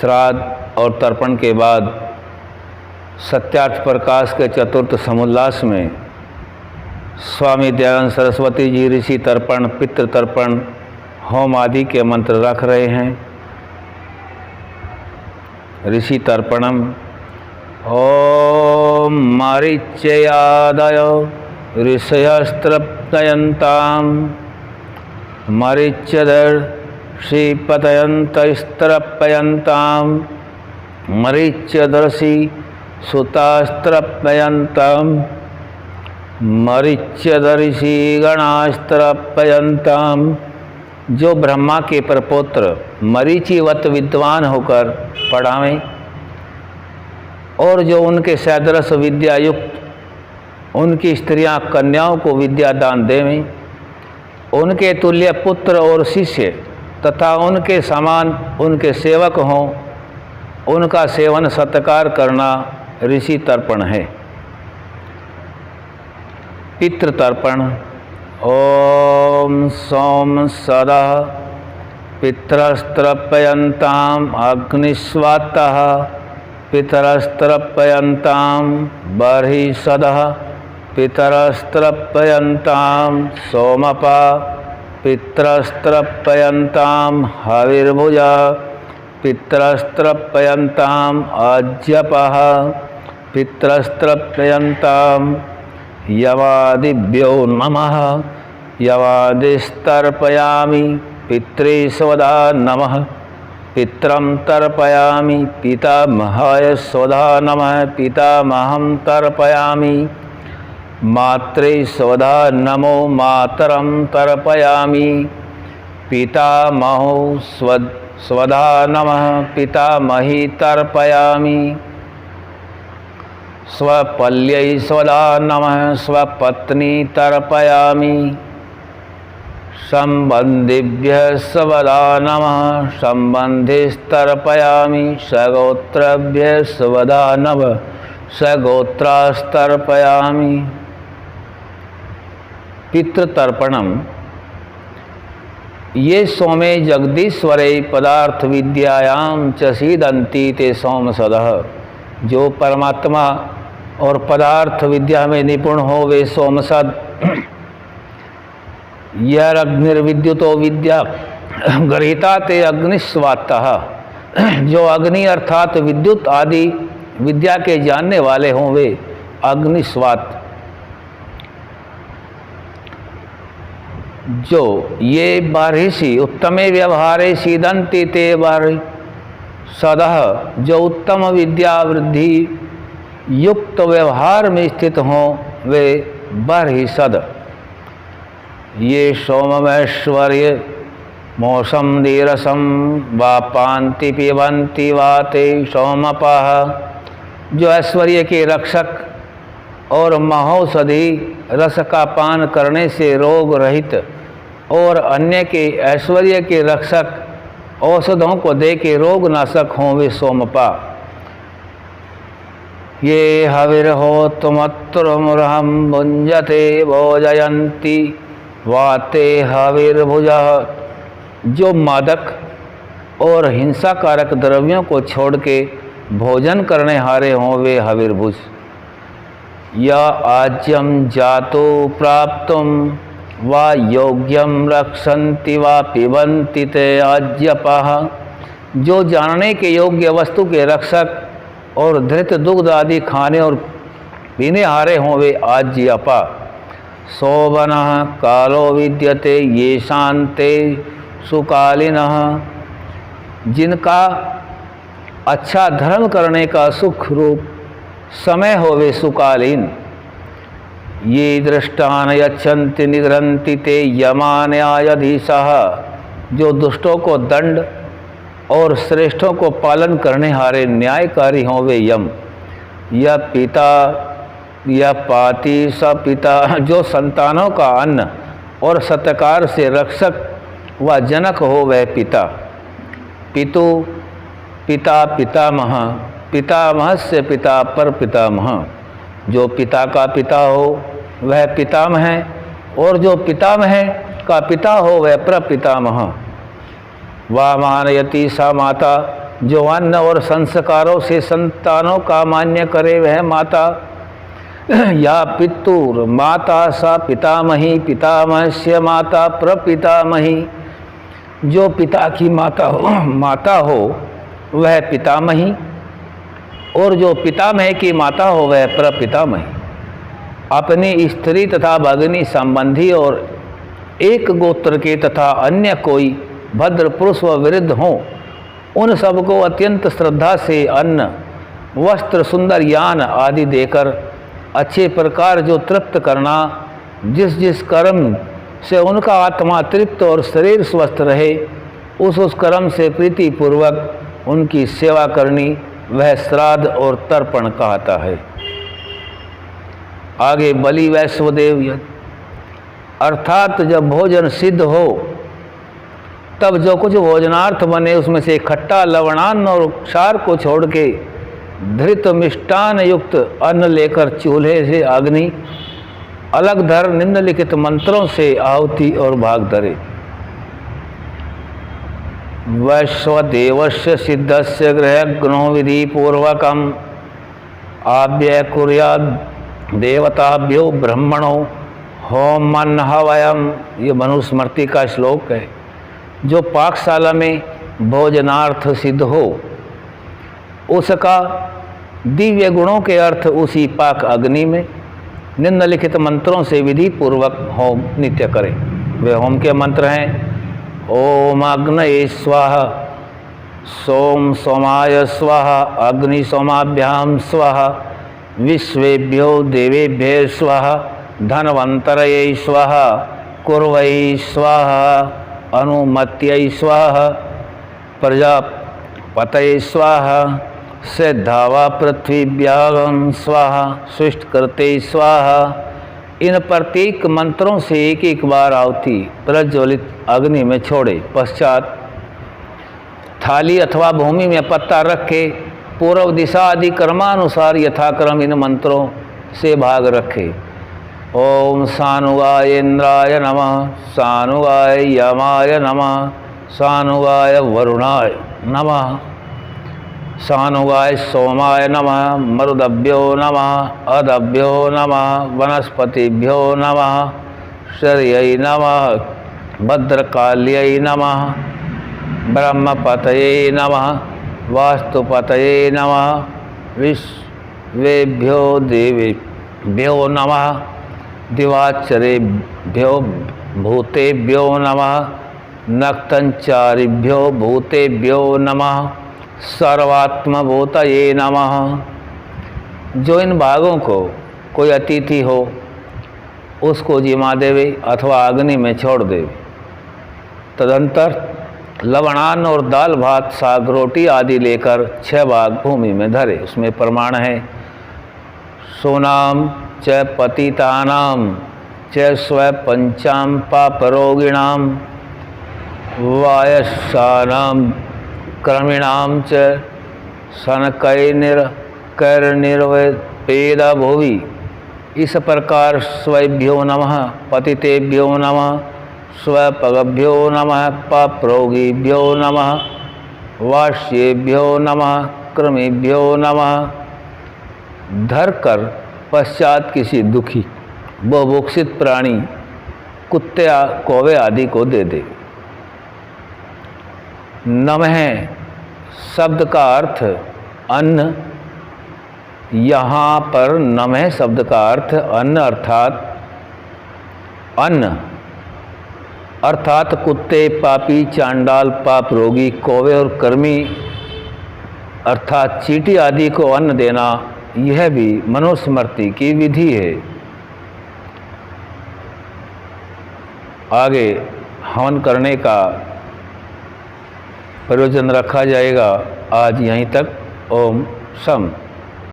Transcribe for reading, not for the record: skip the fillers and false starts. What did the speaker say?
श्राद्ध और तर्पण के बाद सत्यार्थ प्रकाश के चतुर्थ समुल्लास में स्वामी दयानंद सरस्वती जी ऋषि तर्पण, पितृ तर्पण, होम आदि के मंत्र रख रहे हैं। ऋषि तर्पणम ओम मरीच्यादय ऋषयस्त्रप्तयन्ताम मरीच्यदर्शि पतयन्तस्त्रप्यन्ताम मरीच्यदर्शि सुतास्त्रप्यन्ताम मरीच्यदर्शि गणास्त्रप्यन्ताम। जो ब्रह्मा के प्रपुत्र मरीचिवत विद्वान होकर पढ़ावें और जो उनके सदृश विद्या युक्त उनकी स्त्रियां कन्याओं को विद्या दान देवें, उनके तुल्य पुत्र और शिष्य तथा उनके समान उनके सेवक हों, उनका सेवन सत्कार करना ऋषि तर्पण है। पितृ तर्पण ओम सोम सदा पितरस्तर्पयन्ताम अग्निस्वातः पितरस्तर्पयन्ताम बर्हि सदः पितरस्तर्पयन्ताम सोमपा पितरस्तर्पयन्ताम हविर्भुजा पितरस्तर्पयन्ताम अज्यपः पितरस्तर्पयन्ताम यवादिभ्यो नमः यवादिस्तर्पयामि पितृस्वधा नमः पित्रं तर्पयामि पितामहाय स्वधा नमः पितामहं तर्पयामि मातृस्वधा नमो मातरं तर्पयामि पितामहो स्वधा नमः पितामही तर्पयामि स्वपल्यै स्वधा नमः स्वपत्नी तर्पयामि संबंधिभ्यः स्वधा नमः संबंधिस्तर्पयामि सगोत्रभ्यः स्वधा नमः सगोत्रास्तर्पयामि। पितृतर्पणम ये सोमे जगदीश्वरे पदार्थ विद्यायां च सीदन्ति ते सोमसदः। जो परमात्मा और पदार्थ विद्या में निपुण हो वे सोमसद। यह अग्निर्विद्युतो विद्या गृहीता ते अग्निस्वातः। जो अग्नि अर्थात विद्युत आदि विद्या के जानने वाले हों वे अग्निस्वात। जो ये बारहिषि उत्तमे व्यवहारे सीदन्ति ते बारहि सदः। जो उत्तम विद्या वृद्धि युक्त व्यवहार में स्थित हों वे बर्हिषद। ये सोममैश्वर्य मौसम दीरसम वापान्ति पिबन्ति वाते सोमपाः। जो ऐश्वर्य के रक्षक और महौषधि रस का पान करने से रोग रहित और अन्य के ऐश्वर्य के रक्षक औषधों को दे के रोग नाशक हों वे सोमपा। ये हविर्होत्रमुर्हं भुञ्जते भोजयन्ति वाते हविर्भुजा। जो मादक और हिंसाकारक द्रव्यों को छोड़ के भोजन करने हारे हों वे हविर्भुज। या आज्यम जातो प्राप्तुम वा योग्यम रक्षन्ति वा पिबन्ति ते आज्यपाः। जो जानने के योग्य वस्तु के रक्षक और धृत दुग्ध आदि खाने और पीने हारे हों वे आज्यपा। शोभनः कालो विद्यते ये शान्ते सुकालिनः। जिनका अच्छा धर्म करने का सुख रूप समय हो वे सुकालीन। ये दृष्टान यच्छन्ति निगृह्णन्ति ते यमान्यायाधीशाः। जो दुष्टों को दंड और श्रेष्ठों को पालन करने हारे न्यायकारी हों वे यम। यह पिता यह पाति स पिता। जो संतानों का अन्न और सत्कार से रक्षक व जनक हो वह पिता। पितु पिता पितामह। पितामह से पिता पर पितामह। जो पिता का पिता हो वह पितामह है और जो पितामह का पिता हो वह प्रपितामह। वामानयति सा माता। जो अन्न और संस्कारों से संतानों का मान्य करे वह माता। या पितुर माता सा पितामही, पितामहस्य माता प्रपितामही। जो पिता की माता हो वह पितामही, और जो पितामह की माता हो वह प्रपितामही। अपनी स्त्री तथा भगिनी संबंधी और एक गोत्र के तथा अन्य कोई भद्र पुरुष व विरुद्ध हों, उन सबको अत्यंत श्रद्धा से अन्न, वस्त्र, सुंदर यान आदि देकर अच्छे प्रकार जो तृप्त करना, जिस जिस कर्म से उनका आत्मा तृप्त और शरीर स्वस्थ रहे, उस कर्म से प्रीति पूर्वक उनकी सेवा करनी, वह श्राद्ध और तर्पण कहता है। आगे बलि वैश्वदेव यज्ञ, अर्थात जब भोजन सिद्ध हो तब जो कुछ भोजनार्थ बने उसमें से खट्टा, लवणान्न और क्षार को छोड़ के धृत मिष्टान युक्त अन्न लेकर चूल्हे से अग्नि अलग धर निम्नलिखित मंत्रों से आहुति और भाग धरे। वैश्वदेवस्य सिद्धस्य गृहग्नो विधि पूर्वकम आव्यय कुर्याद देवताभ्यो ब्रह्मणो होम हवयम। ये मनुस्मृति का श्लोक है। जो पाकशाला में भोजनार्थ सिद्ध हो उसका दिव्य गुणों के अर्थ उसी पाक अग्नि में निम्नलिखित मंत्रों से विधि पूर्वक होम नित्य करे। वे होम के मंत्र हैं: ओम अग्नये स्वाहा, सोम सोमाय स्वाहा, अग्नि सोमाभ्याम स्वाहा, विश्वेभ्यो देवेभ्यो स्वाहा, धनवंतरये स्वाहा, कुर्वै स्वाहा, अनुमत्यै स्वाहा, प्रजापतये स्वाहा, सिद्धावा पृथ्वीभ्यां स्वाहा, सृष्टकृते स्वाहा। इन प्रत्येक मंत्रों से एक एक बार आहुति प्रज्वलित अग्नि में छोड़े। पश्चात थाली अथवा भूमि में पत्ता रख के पूर्व दिशा आदि कर्मानुसार यथाक्रम इन मंत्रों से भाग रखे। ओम सानुगाय इंद्राय नमः, सानुगाय यमाय नमः, सानुगाय वरुणाय नमः, सानुगाय सोमाय नमः, मरुदभ्यो नमः, अदभ्यो नमः, वनस्पतिभ्यो नमः, शर्यै नमः, भद्रकाल्यै नमः, ब्रह्मपतये नमः, वास्तुपतये नमः, विश्वेभ्यो देवेभ्यो नमः, दिवाचरेभ्यो भूतेभ्यो नमः, नक्तंचारिभ्यो भूतेभ्यो नमः, सर्वात्मभूतये नमः। जो इन भागों को कोई अतिथि हो उसको जिमा देवे अथवा अग्नि में छोड़ देवे। तदंतर लवणान्न और दाल भात, साग, रोटी आदि लेकर 6 भाग भूमि में धरे। उसमें प्रमाण है: सोनाम च पतितानाम च स्वपंचाम पापरोगिणाम वायसानाम क्रमिणाम च सनकैर्निर्वेद भुवि। इस प्रकार स्वभ्यो नमः, पतितेभ्यो नमः, स्वपगभ्यो नमः, पापरोगिभ्यो नमः, वाष्येभ्यो नमः, क्रमेभ्यो नमः धरकर पश्चात किसी दुखी बुभुक्षित प्राणी, कुत्ते, कौवे आदि को दे दे। नमः शब्द का अर्थ अन्न। यहाँ पर नमः शब्द का अर्थ अन्न अर्थात कुत्ते, पापी, चांडाल, पाप रोगी, कौवे और कर्मी अर्थात चींटी आदि को अन्न देना, यह भी मनुस्मृति की विधि है। आगे हवन करने का प्रयोजन रखा जाएगा। आज यहीं तक। ओम शम।